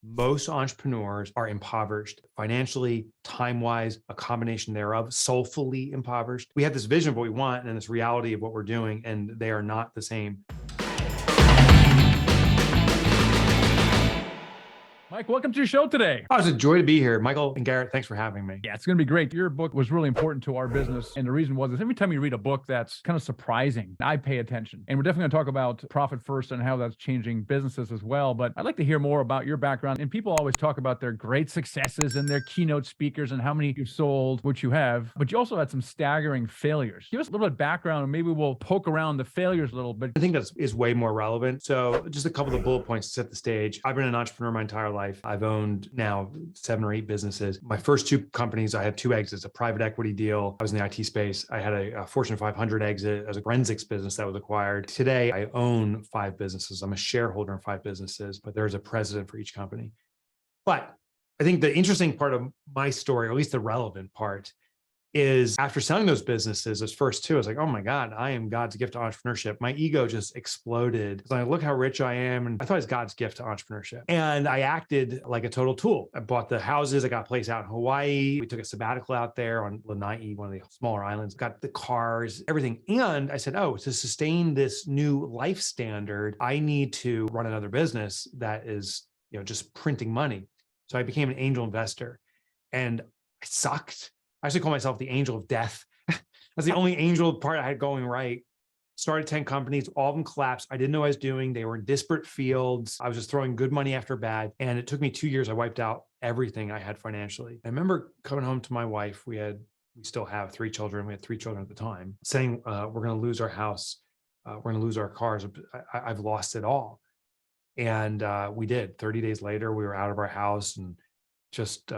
most entrepreneurs are impoverished financially, time-wise, a combination thereof, soulfully impoverished. We have this vision of what we want and this reality of what we're doing, and they are not the same. Mike, welcome to your show today. Oh, it's a joy to be here. Michael and Garrett, thanks for having me. Yeah, it's going to be great. Your book was really important to our business. And the reason was is every time you read a book that's kind of surprising, I pay attention. And we're definitely going to talk about profit first and how that's changing businesses as well. But I'd like to hear more about your background. And people always talk about their great successes and their keynote speakers and how many you've sold, which you have. But you also had some staggering failures. Give us a little bit of background and maybe we'll poke around the failures a little bit. I think that is way more relevant. So just a couple of the bullet points to set the stage. I've been an entrepreneur my entire life. I've owned now 7 or 8 businesses. My first 2 companies, I had 2 exits, a private equity deal. I was in the IT space. I had a Fortune 500 exit as a forensics business that was acquired. Today, I own 5 businesses. I'm a shareholder in 5 businesses, but there's a president for each company. But I think the interesting part of my story, or at least the relevant part, is after selling those businesses, those first 2, I was like, oh my God, I am God's gift to entrepreneurship. My ego just exploded. Because I look how rich I am. And I thought it was God's gift to entrepreneurship. And I acted like a total tool. I bought the houses. I got a place out in Hawaii. We took a sabbatical out there on Lanai, one of the smaller islands, got the cars, everything. And I said, oh, to sustain this new life standard, I need to run another business that is, just printing money. So I became an angel investor and I sucked. I actually call myself the angel of death. That's the only angel part I had going right. Started 10 companies, all of them collapsed. I didn't know what I was doing. They were in disparate fields. I was just throwing good money after bad. And it took me 2 years. I wiped out everything I had financially. I remember coming home to my wife. We still have 3 children. We had 3 children at the time, saying, we're going to lose our house. We're going to lose our cars. I've lost it all. And we did. 30 days later, we were out of our house and just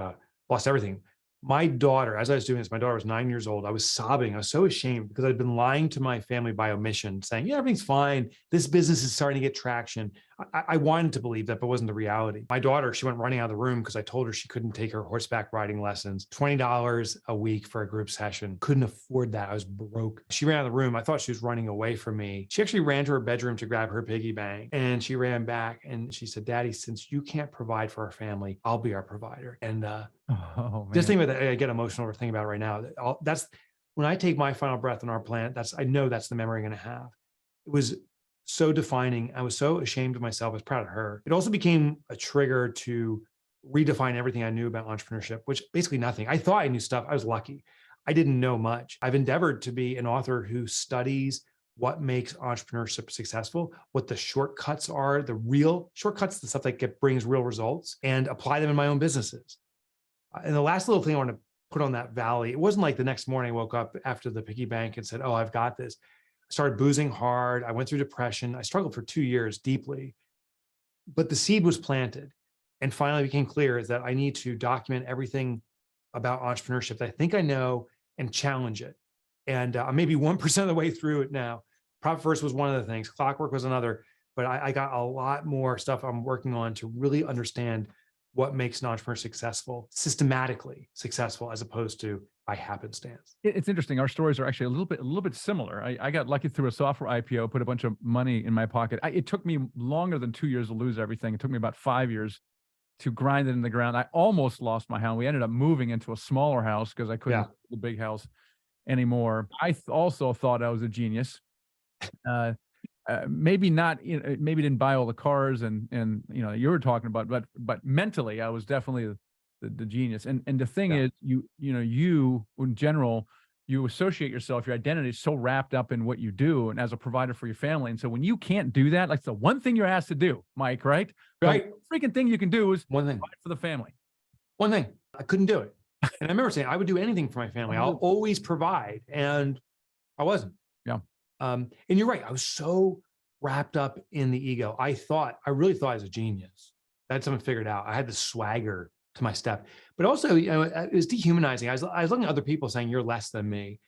lost everything. My daughter, as I was doing this, my daughter was 9 years old. I was sobbing. I was so ashamed because I'd been lying to my family by omission, saying, yeah, everything's fine. This business is starting to get traction. I wanted to believe that, but wasn't the reality. My daughter, she went running out of the room because I told her she couldn't take her horseback riding lessons. $20 a week for a group session. Couldn't afford that. I was broke. She ran out of the room. I thought she was running away from me. She actually ran to her bedroom to grab her piggy bank. And she ran back and she said, Daddy, since you can't provide for our family, I'll be our provider. And just think about that. I get emotional thinking about it right now. That's when I take my final breath on our planet. I know that's the memory I'm going to have. It was so defining. I was so ashamed of myself. I was proud of her. It also became a trigger to redefine everything I knew about entrepreneurship, which basically nothing. I thought I knew stuff. I was lucky. I didn't know much. I've endeavored to be an author who studies what makes entrepreneurship successful, what the shortcuts are, the real shortcuts, the stuff that brings real results, and apply them in my own businesses. And the last little thing I want to put on that valley, it wasn't like the next morning I woke up after the piggy bank and said, oh, I've got this. I started boozing hard. I went through depression. I struggled for 2 years deeply, but the seed was planted. And finally became clear is that I need to document everything about entrepreneurship that I think I know and challenge it. And I'm maybe 1% of the way through it now. Profit First was one of the things. Clockwork was another, but I got a lot more stuff I'm working on to really understand what makes an entrepreneur successful, systematically successful, as opposed to by happenstance. It's interesting. Our stories are actually a little bit similar. I got lucky through a software IPO, put a bunch of money in my pocket. It took me longer than 2 years to lose everything. It took me about 5 years to grind it in the ground. I almost lost my house. We ended up moving into a smaller house because I couldn't afford the big house anymore. I also thought I was a genius. Maybe not, maybe didn't buy all the cars and you were talking about, but mentally I was definitely the genius. And the thing is, you in general, you associate yourself, your identity is so wrapped up in what you do and as a provider for your family. And so when you can't do that, like the one thing you're asked to do, Mike, right? Right. The freaking thing you can do is one thing provide for the family. One thing, I couldn't do it. And I remember saying, I would do anything for my family. I'll always provide. And I wasn't. Yeah. And you're right. I was so wrapped up in the ego. I really thought I was a genius. I had something figured out. I had the swagger to my step, but also, it was dehumanizing. I was looking at other people saying, you're less than me.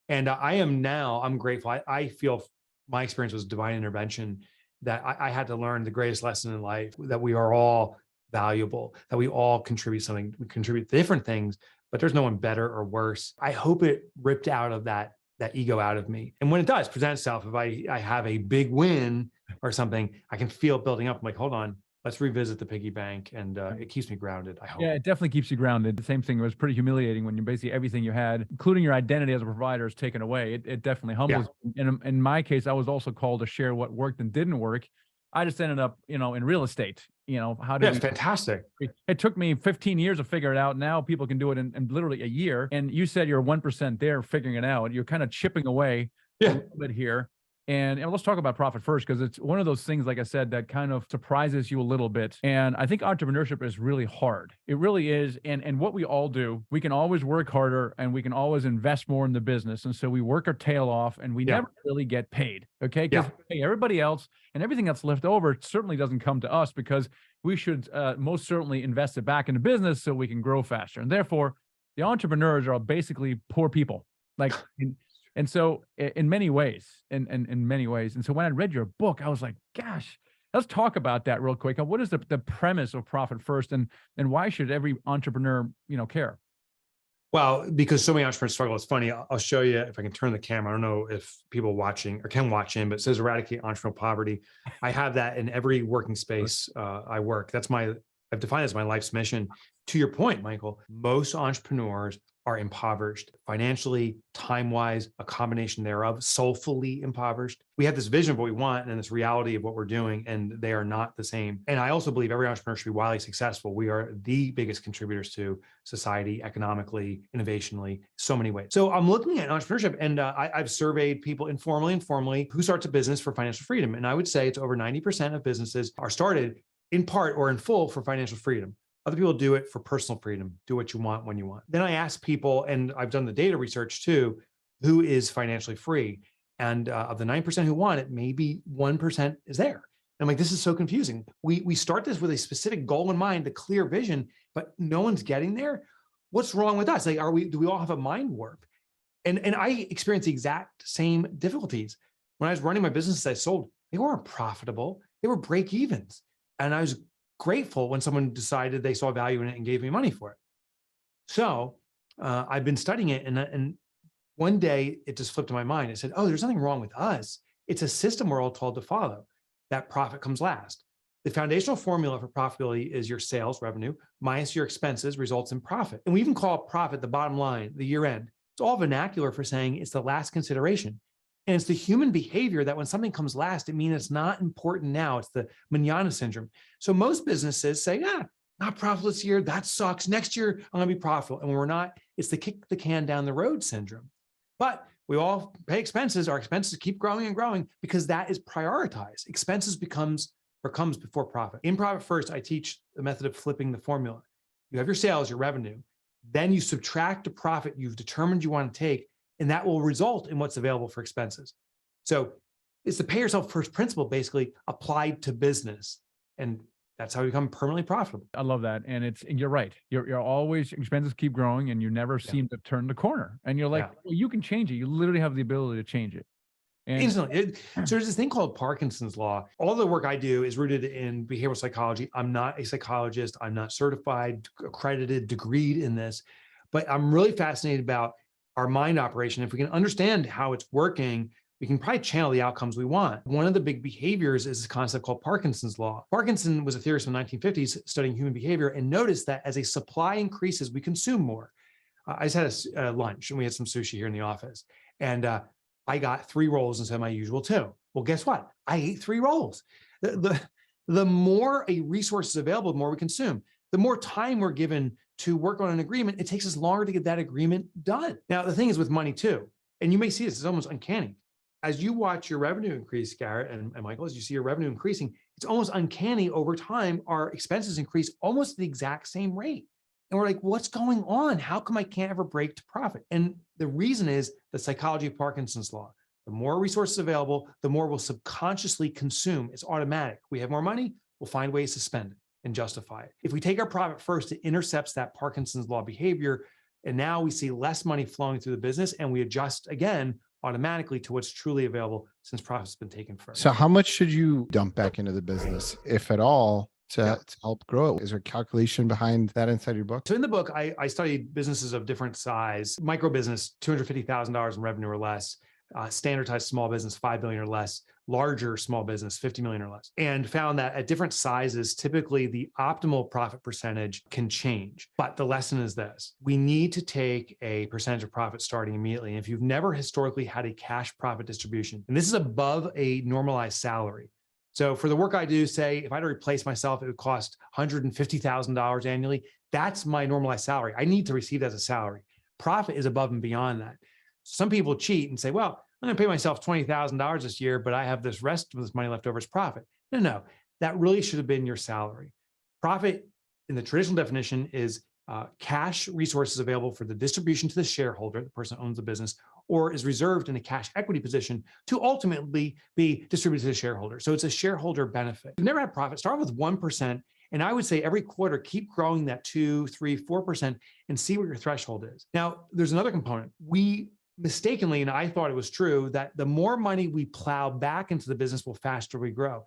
And I'm grateful. I feel my experience was divine intervention, that I had to learn the greatest lesson in life, that we are all valuable, that we all contribute something. We contribute different things, but there's no one better or worse. I hope it ripped out of that ego out of me. And when it does present itself, if I have a big win or something, I can feel it building up. I'm like, hold on, let's revisit the piggy bank. And it keeps me grounded, I hope. Yeah, it definitely keeps you grounded. The same thing, was pretty humiliating when you basically everything you had, including your identity as a provider, is taken away. It definitely humbles. And in my case, I was also called to share what worked and didn't work. I just ended up, in real estate. How did It's fantastic. It took me 15 years to figure it out. Now people can do it in literally a year. And you said you're 1% there figuring it out. You're kind of chipping away a little bit here. And let's talk about profit first, because it's one of those things, like I said, that kind of surprises you a little bit. And I think entrepreneurship is really hard. It really is. And what we all do, we can always work harder and we can always invest more in the business. And so we work our tail off and we never really get paid. Okay. Because we pay everybody else, and everything that's left over certainly doesn't come to us, because we should most certainly invest it back in the business so we can grow faster. And therefore, the entrepreneurs are basically poor people. And so in many ways, in many ways. And so when I read your book, I was like, gosh, let's talk about that real quick. What is the premise of Profit First, and why should every entrepreneur, care? Well, because so many entrepreneurs struggle. It's funny. I'll show you if I can turn the camera. I don't know if people watching or can watch in, but it says Eradicate Entrepreneurial Poverty. I have that in every working space I work. I've defined it as my life's mission. To your point, Michael, most entrepreneurs are impoverished financially, time-wise, a combination thereof, soulfully impoverished. We have this vision of what we want and this reality of what we're doing, and they are not the same. And I also believe every entrepreneur should be wildly successful. We are the biggest contributors to society, economically, innovationally, so many ways. So I'm looking at entrepreneurship, and I've surveyed people informally and formally who starts a business for financial freedom. And I would say it's over 90% of businesses are started in part or in full for financial freedom. Other people do it for personal freedom, do what you want when you want. Then I ask people, and I've done the data research too, who is financially free? And of the 9% who want it, maybe 1% is there. And I'm like, this is so confusing. We start this with a specific goal in mind, a clear vision, but no one's getting there. What's wrong with us? Like, do we all have a mind warp? And I experienced the exact same difficulties. When I was running my businesses I sold, they weren't profitable. They were break evens. And I was grateful when someone decided they saw value in it and gave me money for it. So I've been studying it, and one day it just flipped in my mind. It said, oh, there's nothing wrong with us. It's a system we're all told to follow. That profit comes last. The foundational formula for profitability is your sales revenue minus your expenses results in profit. And we even call profit the bottom line, the year end. It's all vernacular for saying it's the last consideration. And it's the human behavior that when something comes last, it means it's not important now. It's the manana syndrome. So most businesses say, not profitable this year. That sucks. Next year, I'm going to be profitable. And when we're not, it's the kick the can down the road syndrome. But we all pay expenses. Our expenses keep growing and growing because that is prioritized. Expenses comes before profit. In Profit First, I teach the method of flipping the formula. You have your sales, your revenue. Then you subtract the profit you've determined you want to take, and that will result in what's available for expenses. So it's the pay yourself first principle basically applied to business. And that's how you become permanently profitable. I love that. And you're right. You're always, expenses keep growing and you never seem to turn the corner. And you're like, well, you can change it. You literally have the ability to change it. And instantly. So there's this thing called Parkinson's law. All the work I do is rooted in behavioral psychology. I'm not a psychologist. I'm not certified, accredited, degreed in this, but I'm really fascinated about our mind operation. If we can understand how it's working, we can probably channel the outcomes we want. One of the big behaviors is this concept called Parkinson's law. Parkinson was a theorist in the 1950s studying human behavior and noticed that as a supply increases, we consume more. I just had a lunch and we had some sushi here in the office. And I got 3 rolls instead of my usual 2. Well, guess what? I ate 3 rolls. The more a resource is available, the more we consume. The more time we're given to work on an agreement, it takes us longer to get that agreement done. Now, the thing is with money too, and you may see this, it's almost uncanny. As you watch your revenue increase, Garrett and Michael, as you see your revenue increasing, it's almost uncanny over time, our expenses increase almost the exact same rate. And we're like, what's going on? How come I can't ever break to profit? And the reason is the psychology of Parkinson's law. The more resources available, the more we'll subconsciously consume. It's automatic. We have more money, we'll find ways to spend it and justify it. If we take our profit first, it intercepts that Parkinson's law behavior. And now we see less money flowing through the business and we adjust again automatically to what's truly available since profit's been taken first. So how much should you dump back into the business, if at all, to help grow it? Is there a calculation behind that inside your book? So in the book, I studied businesses of different size, micro business, $250,000 in revenue or less, standardized small business, 5 million or less, larger small business, 50 million or less, and found that at different sizes, typically the optimal profit percentage can change. But the lesson is this: we need to take a percentage of profit starting immediately. And if you've never historically had a cash profit distribution, and this is above a normalized salary. So for the work I do, say, if I had to replace myself, it would cost $150,000 annually. That's my normalized salary. I need to receive that as a salary. Profit is above and beyond that. Some people cheat and say, well, I'm going to pay myself $20,000 this year, but I have this rest of this money left over as profit. No, that really should have been your salary. Profit in the traditional definition is cash resources available for the distribution to the shareholder, the person who owns the business, or is reserved in a cash equity position to ultimately be distributed to the shareholder. So it's a shareholder benefit. If you've never had profit, start with 1%. And I would say every quarter, keep growing that 2, 3, 4% and see what your threshold is. Now, there's another component. We mistakenly, and I thought it was true, that the more money we plow back into the business, the faster we grow.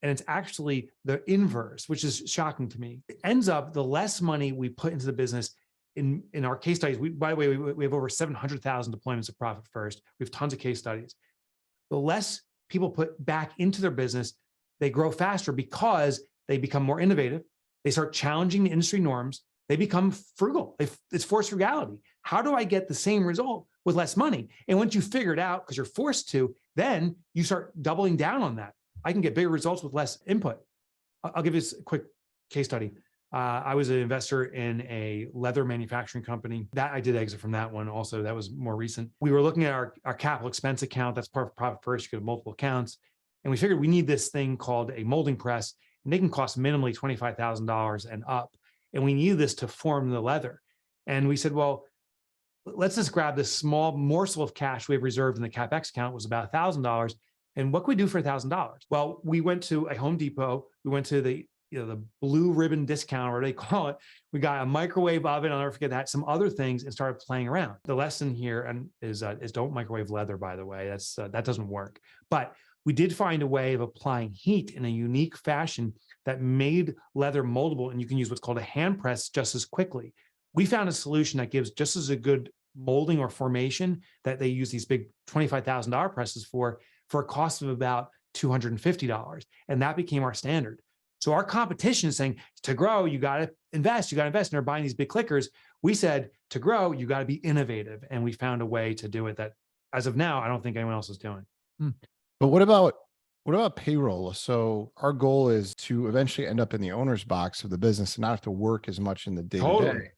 And it's actually the inverse, which is shocking to me. It ends up the less money we put into the business. In our case studies, by the way, we have over 700,000 deployments of Profit First. We have tons of case studies. The less people put back into their business, they grow faster because they become more innovative. They start challenging the industry norms. They become frugal. It's forced frugality. How do I get the same result with less money? And once you figure it out, because you're forced to, then you start doubling down on that. I can get bigger results with less input. I'll give you a quick case study. I was an investor in a leather manufacturing company. That I did exit from that one also. That was more recent. We were looking at our capital expense account. That's part of Profit First. You could have multiple accounts. And we figured we need this thing called a molding press. And they can cost minimally $25,000 and up. And we needed this to form the leather. And we said, well, let's just grab this small morsel of cash we have reserved in the CapEx account. It was about $1,000. And what could we do for $1,000? Well, we went to a Home Depot. We went to the blue ribbon discount, or whatever they call it. We got a microwave oven. I'll never forget that. Some other things, and started playing around. The lesson here is don't microwave leather. By the way, that doesn't work. But we did find a way of applying heat in a unique fashion that made leather moldable, and you can use what's called a hand press just as quickly. We found a solution that gives just as a good molding or formation that they use these big $25,000 presses for a cost of about $250. And that became our standard. So our competition is saying, to grow, you got to invest. And they're buying these big clickers. We said, to grow, you got to be innovative. And we found a way to do it that, as of now, I don't think anyone else is doing. But what about payroll? So our goal is to eventually end up in the owner's box of the business and not have to work as much in the day-to-day.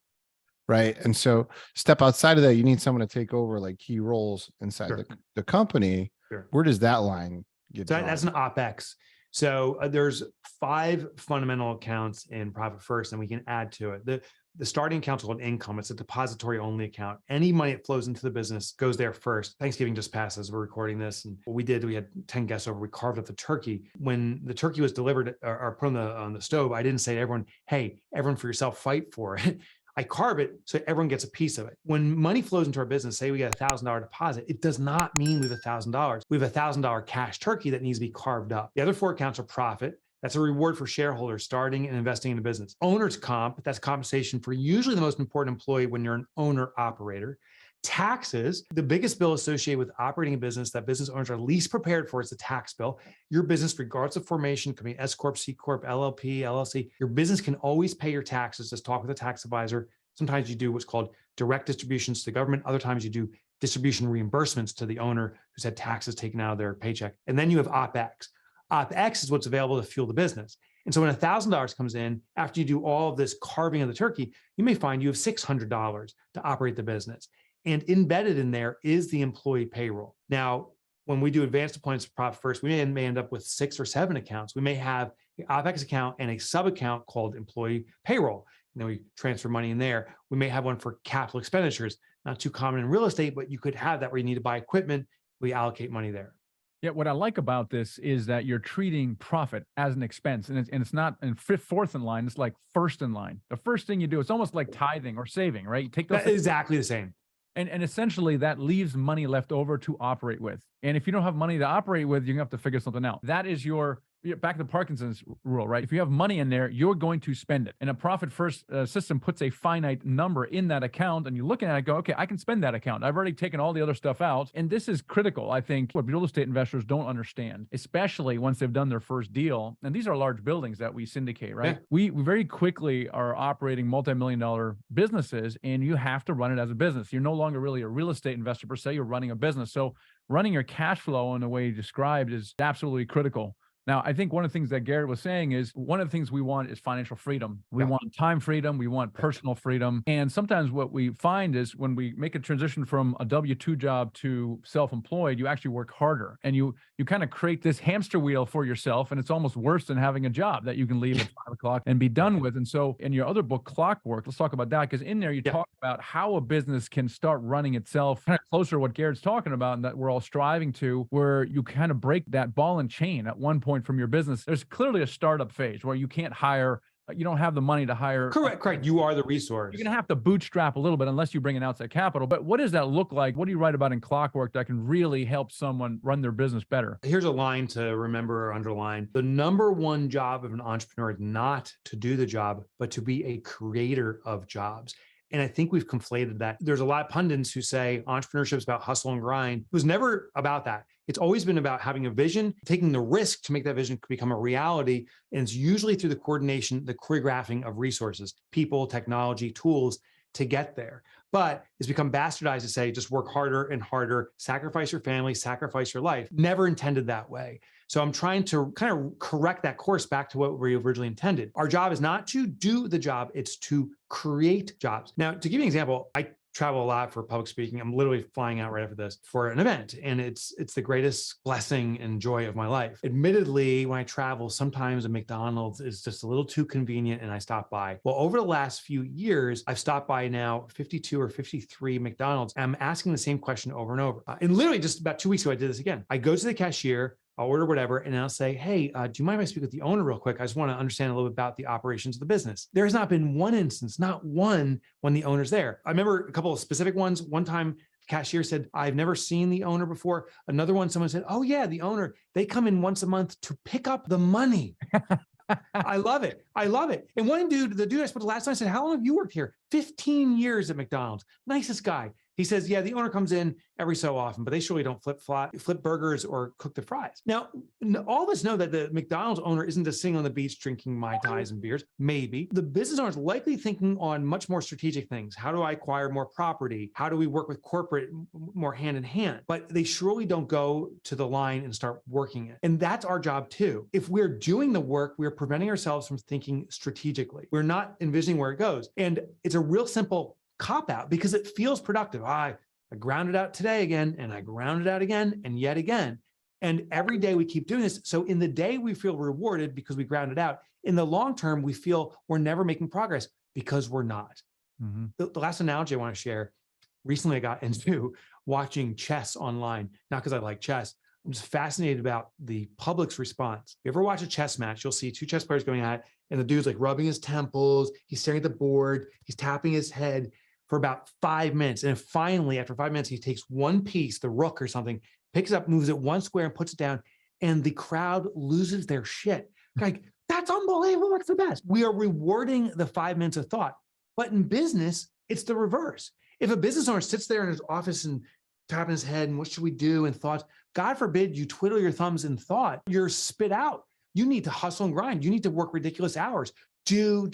Right. And so step outside of that, you need someone to take over like key roles inside the company. Sure. Where does that line get? So that's an OpEx. So there's 5 fundamental accounts in Profit First, and we can add to it. The starting account is called income. It's a depository only account. Any money that flows into the business goes there first. Thanksgiving just passed as we're recording this. And what we did, we had 10 guests over. We carved up the turkey. When the turkey was delivered or put on the stove, I didn't say to everyone, hey, everyone for yourself, fight for it. I carve it so everyone gets a piece of it. When money flows into our business, say we get $1,000 deposit, it does not mean we have $1,000. We have $1,000 cash turkey that needs to be carved up. The other 4 accounts are profit. That's a reward for shareholders starting and investing in a business. Owner's comp, that's compensation for usually the most important employee when you're an owner operator. Taxes, the biggest bill associated with operating a business that business owners are least prepared for is the tax bill. Your business, regardless of formation, could be S Corp, C Corp, LLP, LLC. Your business can always pay your taxes. Just talk with a tax advisor. Sometimes you do what's called direct distributions to the government. Other times you do distribution reimbursements to the owner who's had taxes taken out of their paycheck. And then you have OpEx. OpEx is what's available to fuel the business. And so when $1,000 comes in, after you do all of this carving of the turkey, you may find you have $600 to operate the business. And embedded in there is the employee payroll. Now, when we do advanced deployments of Profit First, we may end up with 6 or 7 accounts. We may have the OpEx account and a sub account called employee payroll. And then we transfer money in there. We may have one for capital expenditures, not too common in real estate, but you could have that where you need to buy equipment. We allocate money there. Yeah, what I like about this is that you're treating profit as an expense, and it's not in fourth in line. It's like first in line. The first thing you do, it's almost like tithing or saving, right? You take those things, exactly the same. And essentially that leaves money left over to operate with. And if you don't have money to operate with, you're gonna have to figure something out. That is your back to the Parkinson's rule, right? If you have money in there, you're going to spend it. And a profit first system puts a finite number in that account, and you look at it and go, okay, I can spend that account. I've already taken all the other stuff out. And this is critical, I think, what real estate investors don't understand, especially once they've done their first deal. And these are large buildings that we syndicate, right? Yeah. We very quickly are operating multi-million-dollar businesses, and you have to run it as a business. You're no longer really a real estate investor per se, you're running a business. So running your cash flow in the way you described is absolutely critical. Now, I think one of the things that Garrett was saying is one of the things we want is financial freedom. We want time freedom. We want personal freedom. And sometimes what we find is when we make a transition from a W-2 job to self-employed, you actually work harder and you kind of create this hamster wheel for yourself. And it's almost worse than having a job that you can leave at 5 o'clock and be done with. And so in your other book, Clockwork, let's talk about that, because in there you talk about how a business can start running itself kind of closer to what Garrett's talking about and that we're all striving to, where you kind of break that ball and chain at one point from your business. There's clearly a startup phase where you can't hire, you don't have the money to hire. Correct. You are the resource. You're going to have to bootstrap a little bit unless you bring in outside capital. But what does that look like? What do you write about in Clockwork that can really help someone run their business better? Here's a line to remember or underline. The number one job of an entrepreneur is not to do the job, but to be a creator of jobs. And I think we've conflated that. There's a lot of pundits who say entrepreneurship is about hustle and grind. It was never about that. It's always been about having a vision, taking the risk to make that vision become a reality. And it's usually through the coordination, the choreographing of resources, people, technology, tools to get there. But it's become bastardized to say, just work harder and harder, sacrifice your family, sacrifice your life. Never intended that way. So I'm trying to kind of correct that course back to what we originally intended. Our job is not to do the job, it's to create jobs. Now, to give you an example, I travel a lot for public speaking. I'm literally flying out right after this for an event, and it's the greatest blessing and joy of my life. Admittedly, when I travel, sometimes a McDonald's is just a little too convenient and I stop by. Well, over the last few years, I've stopped by now 52 or 53 McDonald's. And I'm asking the same question over and over. And literally just about 2 weeks ago, I did this again. I go to the cashier, I'll order whatever, and I'll say, hey, do you mind if I speak with the owner real quick? I just want to understand a little bit about the operations of the business. There's not been one instance, not one, when the owner's there. I remember a couple of specific ones. One time, the cashier said, I've never seen the owner before. Another one, someone said, oh yeah, the owner, they come in once a month to pick up the money. I love it. I love it. And one dude, the dude I spoke to last time, I said, how long have you worked here? 15 years at McDonald's. Nicest guy. He says, yeah, the owner comes in every so often, but they surely don't flip burgers or cook the fries. Now, all of us know that the McDonald's owner isn't just sitting on the beach drinking Mai Tais and beers. Maybe. The business owner is likely thinking on much more strategic things. How do I acquire more property? How do we work with corporate more hand in hand? But they surely don't go to the line and start working it. And that's our job too. If we're doing the work, we're preventing ourselves from thinking strategically. We're not envisioning where it goes. And it's a real simple cop out because it feels productive. I grounded out today again, and I grounded out again and yet again. And every day we keep doing this. So in the day we feel rewarded because we grounded out. In the long term, we feel we're never making progress because we're not. Mm-hmm. The last analogy I want to share, recently I got into watching chess online, not because I like chess. I'm just fascinated about the public's response. If you ever watch a chess match, you'll see two chess players going at it, and the dude's like rubbing his temples, he's staring at the board, he's tapping his head for about 5 minutes. And finally, after 5 minutes, he takes one piece, the rook or something, picks it up, moves it one square and puts it down, and the crowd loses their shit. Like, that's unbelievable, that's the best. We are rewarding the 5 minutes of thought. But in business, it's the reverse. If a business owner sits there in his office and tapping his head and what should we do and thoughts, God forbid you twiddle your thumbs in thought, you're spit out. You need to hustle and grind. You need to work ridiculous hours. Do.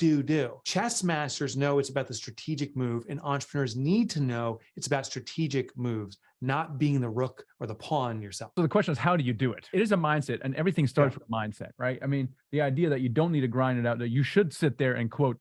Chess masters know it's about the strategic move, and entrepreneurs need to know it's about strategic moves, not being the rook or the pawn yourself. So the question is, how do you do it? It is a mindset, and everything starts with mindset, right? I mean, the idea that you don't need to grind it out, that you should sit there and quote,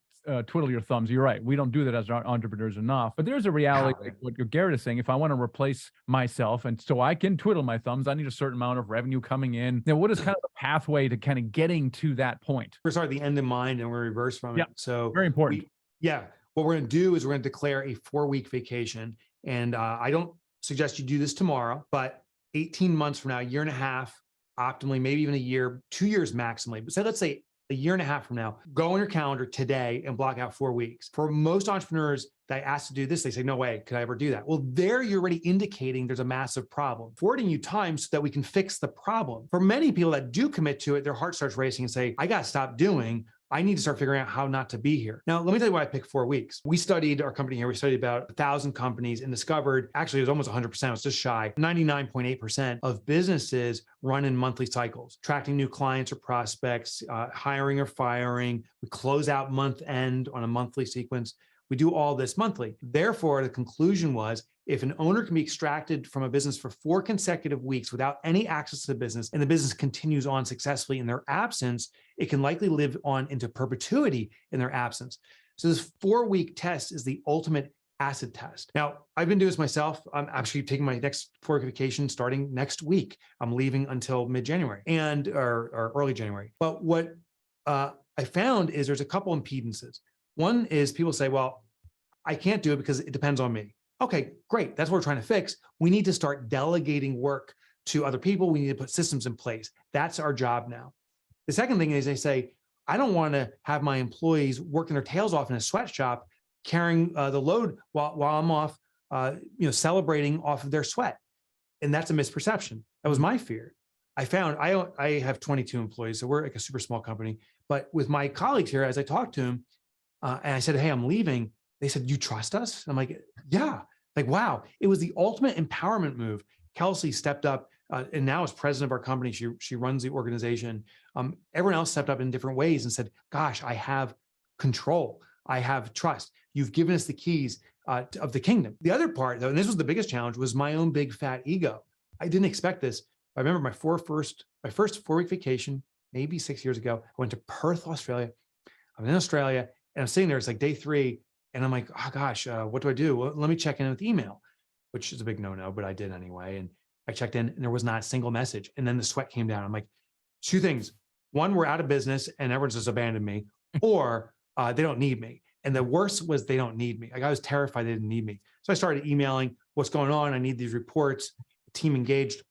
twiddle your thumbs. You're right. We don't do that as entrepreneurs enough. But there's a reality, like what Garrett is saying. If I want to replace myself, and so I can twiddle my thumbs, I need a certain amount of revenue coming in. Now, what is kind of the pathway to kind of getting to that point? We're sorry, the end in mind, and we're reverse from it. So very important. What we're going to do is we're going to declare a 4-week vacation. And I don't suggest you do this tomorrow, but 18 months from now, a year and a half, optimally, maybe even a year, 2 years maximally. But let's say a year and a half from now, go on your calendar today and block out 4 weeks. For most entrepreneurs that I ask to do this, they say, no way, could I ever do that? Well, there you're already indicating there's a massive problem, affording you time so that we can fix the problem. For many people that do commit to it, their heart starts racing and say, I got to stop doing. I need to start figuring out how not to be here. Now, let me tell you why I picked 4 weeks. We studied our company here. We studied about 1,000 companies and discovered, actually, it was almost 100%. It was just shy. 99.8% of businesses run in monthly cycles, attracting new clients or prospects, hiring or firing. We close out month end on a monthly sequence. We do all this monthly. Therefore, the conclusion was, if an owner can be extracted from a business for 4 consecutive weeks without any access to the business, and the business continues on successfully in their absence, it can likely live on into perpetuity in their absence. So this 4-week test is the ultimate acid test. Now, I've been doing this myself. I'm actually taking my next 4-week vacation starting next week. I'm leaving until mid-January or early January. But what I found is there's a couple impedances. One is people say, well, I can't do it because it depends on me. Okay, great. That's what we're trying to fix. We need to start delegating work to other people. We need to put systems in place. That's our job now. The second thing is they say, I don't want to have my employees working their tails off in a sweatshop, carrying the load while I'm off, celebrating off of their sweat. And that's a misperception. That was my fear. I found I have 22 employees, so we're like a super small company. But with my colleagues here, as I talked to them, and I said, hey, I'm leaving. They said, you trust us? I'm like, yeah. Like, wow, it was the ultimate empowerment move. Kelsey stepped up and now is president of our company. She runs the organization. Everyone else stepped up in different ways and said, gosh, I have control. I have trust. You've given us the keys of the kingdom. The other part, though, and this was the biggest challenge, was my own big fat ego. I didn't expect this. I remember my first 4-week vacation, maybe 6 years ago. I went to Perth, Australia. I'm in Australia and I'm sitting there. It's like day 3. And I'm like, oh gosh, what do I do? Well, let me check in with email, which is a big no-no, but I did anyway. And I checked in and there was not a single message. And then the sweat came down. I'm like, 2 things. One, we're out of business and everyone's just abandoned me, or they don't need me. And the worst was they don't need me. Like, I was terrified they didn't need me. So I started emailing, what's going on? I need these reports. The team engaged.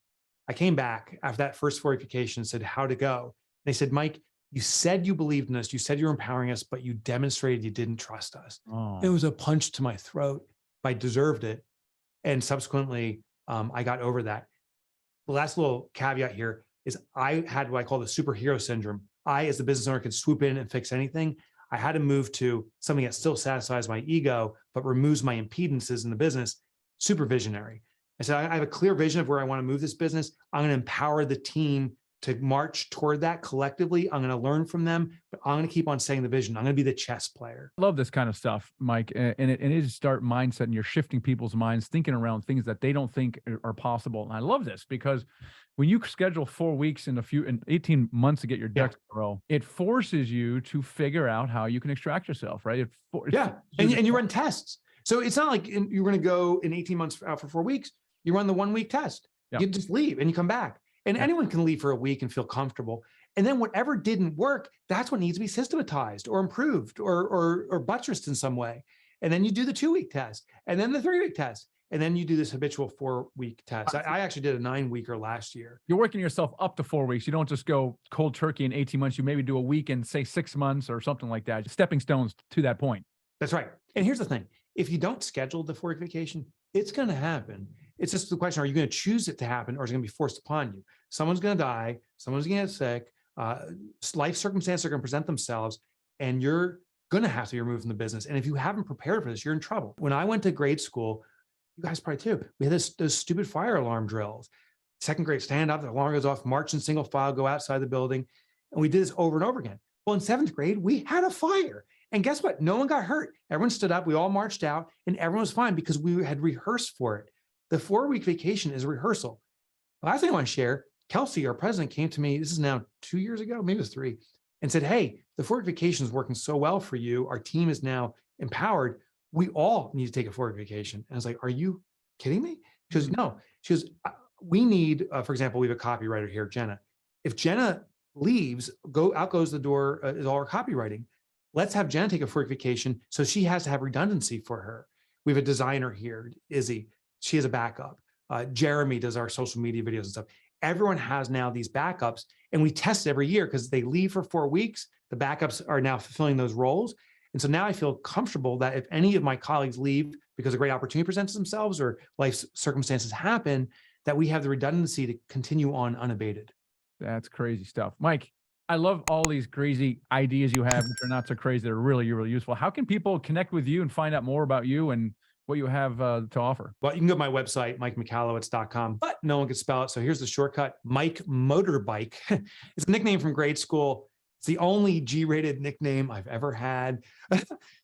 I came back after that first 4-week vacation and said, how'd it go? They said, Mike, you said you believed in us. You said you were empowering us, but you demonstrated you didn't trust us. Oh. It was a punch to my throat. I deserved it. And subsequently, I got over that. The last little caveat here is I had what I call the superhero syndrome. I, as the business owner, could swoop in and fix anything. I had to move to something that still satisfies my ego, but removes my impedances in the business, supervisionary. I said, I have a clear vision of where I want to move this business. I'm going to empower the team to march toward that collectively. I'm going to learn from them, but I'm going to keep on saying the vision. I'm going to be the chess player. I love this kind of stuff, Mike. And it is start mindset, and you're shifting people's minds, thinking around things that they don't think are possible. And I love this because when you schedule 4 weeks in 18 months to get your ducks in a row, it forces you to figure out how you can extract yourself, right? And you run tests. So it's not like you're going to go in 18 months out for 4 weeks. You run the 1-week test. You just leave and you come back. And anyone can leave for a week and feel comfortable. And then whatever didn't work, that's what needs to be systematized or improved or buttressed in some way. And then you do the 2-week test and then the 3-week test. And then you do this habitual 4-week test. I actually did a 9-weeker last year. You're working yourself up to 4 weeks. You don't just go cold turkey in 18 months. You maybe do a week in, say, 6 months or something like that. Stepping stones to that point. That's right. And here's the thing. If you don't schedule the 4-week vacation, it's going to happen. It's just the question, are you going to choose it to happen or is it going to be forced upon you? Someone's going to die. Someone's going to get sick. Life circumstances are going to present themselves and you're going to have to be removed from the business. And if you haven't prepared for this, you're in trouble. When I went to grade school, you guys probably too, we had those stupid fire alarm drills. 2nd grade, stand up, the alarm goes off, march in single file, go outside the building. And we did this over and over again. Well, in 7th grade, we had a fire. And guess what? No one got hurt. Everyone stood up. We all marched out and everyone was fine because we had rehearsed for it. The 4-week vacation is a rehearsal. The last thing I want to share, Kelsey, our president, came to me, this is now 2 years ago, maybe it was 3, and said, hey, the 4-week vacation is working so well for you. Our team is now empowered. We all need to take a 4-week vacation. And I was like, are you kidding me? She goes, no. She goes, we need, for example, we have a copywriter here, Jenna. If Jenna leaves, out goes the door is all our copywriting. Let's have Jenna take a 4-week vacation so she has to have redundancy for her. We have a designer here, Izzy. She has a backup. Jeremy does our social media videos and stuff. Everyone has now these backups and we test every year because they leave for 4 weeks. The backups are now fulfilling those roles. And so now I feel comfortable that if any of my colleagues leave because a great opportunity presents themselves or life circumstances happen, that we have the redundancy to continue on unabated. That's crazy stuff. Mike, I love all these crazy ideas you have, which are not so crazy. They're really, really useful. How can people connect with you and find out more about you and what you have to offer? Well, you can go to my website, MikeMichalowicz.com, but no one can spell it. So here's the shortcut, Mike Motorbike. It's a nickname from grade school. It's the only G-rated nickname I've ever had.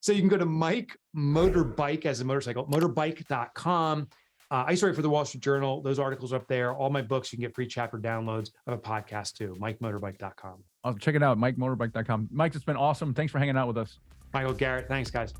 So you can go to Mike Motorbike as a motorcycle, motorbike.com. I used to write for the Wall Street Journal. Those articles are up there. All my books, you can get free chapter downloads of a podcast too, MikeMotorbike.com. I'll check it out, MikeMotorbike.com. Mike, it's been awesome. Thanks for hanging out with us. Michael, Garrett, thanks guys.